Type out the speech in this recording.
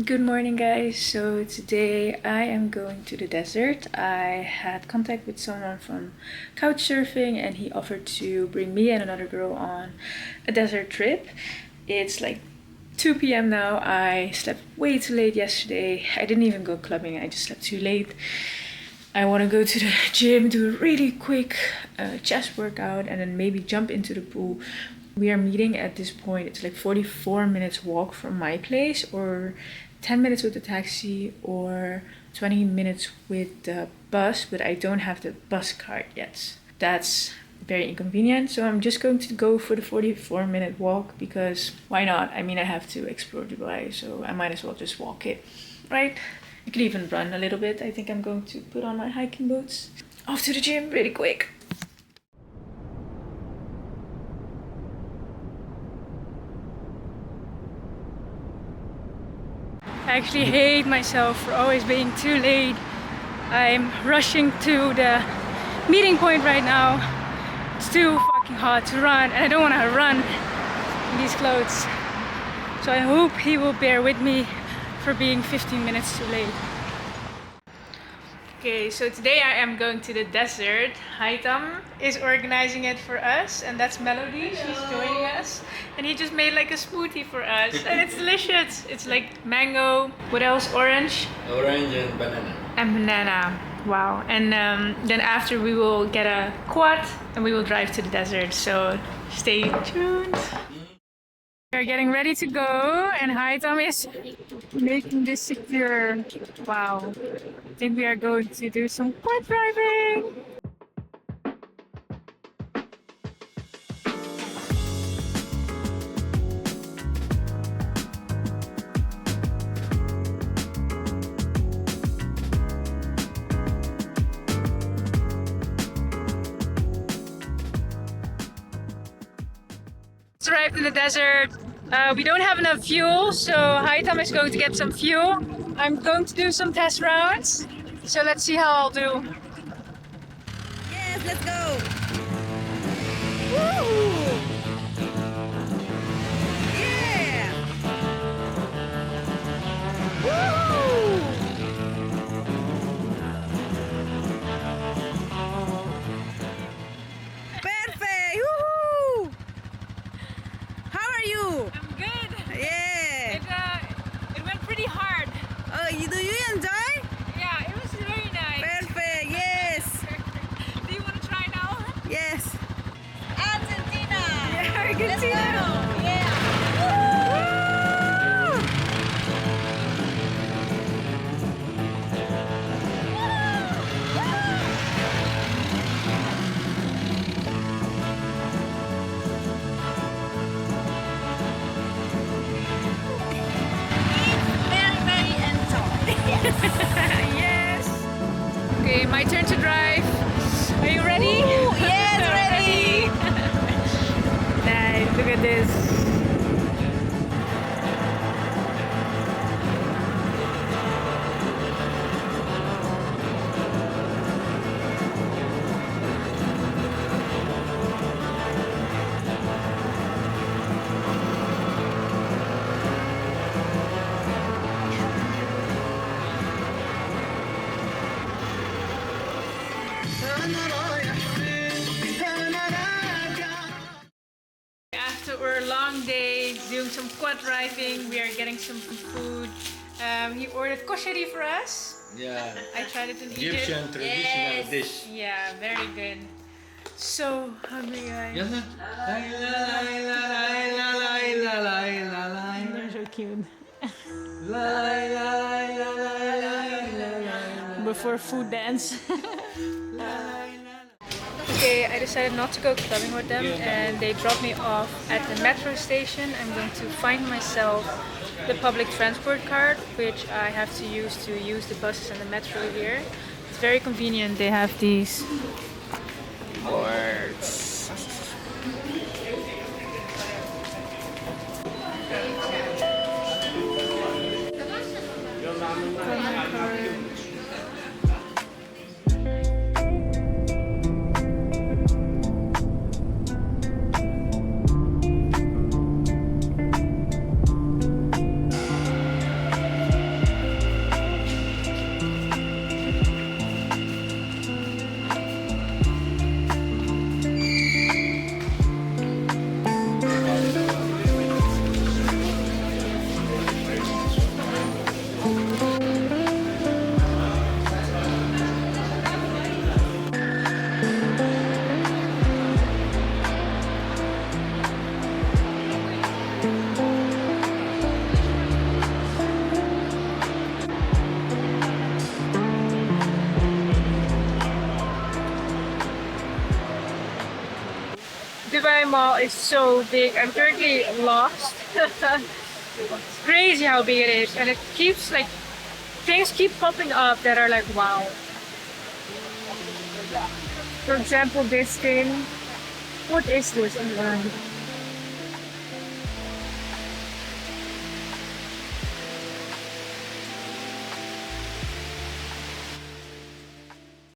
Good morning guys, so today I am going to the desert. I had contact with someone from couchsurfing and he offered to bring me and another girl on a desert trip. It's like 2 p.m. now. I slept way too late yesterday. I didn't even go clubbing, I just slept too late. I want to go to the gym, do a really quick chest workout and then maybe jump into the pool. We are meeting at this point, it's like 44 minutes walk from my place, or 10 minutes with the taxi, or 20 minutes with the bus, but I don't have the bus card yet. That's very inconvenient, so I'm just going to go for the 44-minute walk because why not? I mean, I have to explore Dubai, so I might as well just walk it, right? I could even run a little bit. I think I'm going to put on my hiking boots. Off to the gym really quick. I actually hate myself for always being too late. I'm rushing to the meeting point right now. It's too fucking hot to run and I don't want to run in these clothes. So I hope he will bear with me for being 15 minutes too late. Okay, so today I am going to the desert. Haitam is organizing it for us, and that's Melody. She's joining us, and he just made like a smoothie for us, and it's delicious. It's like mango. What else? Orange. Orange and banana. And banana. Wow. And then after we will get a quad and we will drive to the desert. So stay tuned. We're getting ready to go, and Haitam is making this secure. Wow. I think we are going to do some quad driving. Arrived in the desert. We don't have enough fuel, so Haitam is going to get some fuel. I'm going to do some test rounds, so let's see how I'll do. Yes, let's go! Woo! Yeah! Woo! Perfect! Woohoo! How are you? I'm good. Yeah. It went pretty hard. Oh, do you enjoy? Yeah, it was very nice. Perfect. Yes. Do you want to try now? Yes. Argentina. Yeah, Argentina. Yeah. Yes. Okay, my turn to drive. Are you ready? Ooh, yes, ready. Nice. Look at this. After our long day doing some quad driving, we are getting some food. He ordered kosheri for us. Yeah. I tried it in Egypt. Egyptian traditional Yes. dish. Yeah, very good. So hungry, guys. Yes, They're so cute. la. Before food dance. Okay, I decided not to go clubbing with them and they dropped me off at the metro station. I'm going to find myself the public transport card, which I have to use the buses and the metro here. It's very convenient. They have these boards. Dubai Mall is so big. I'm currently lost. It's crazy how big it is, and it keeps like things keep popping up that are like wow. For example, this thing. What is this?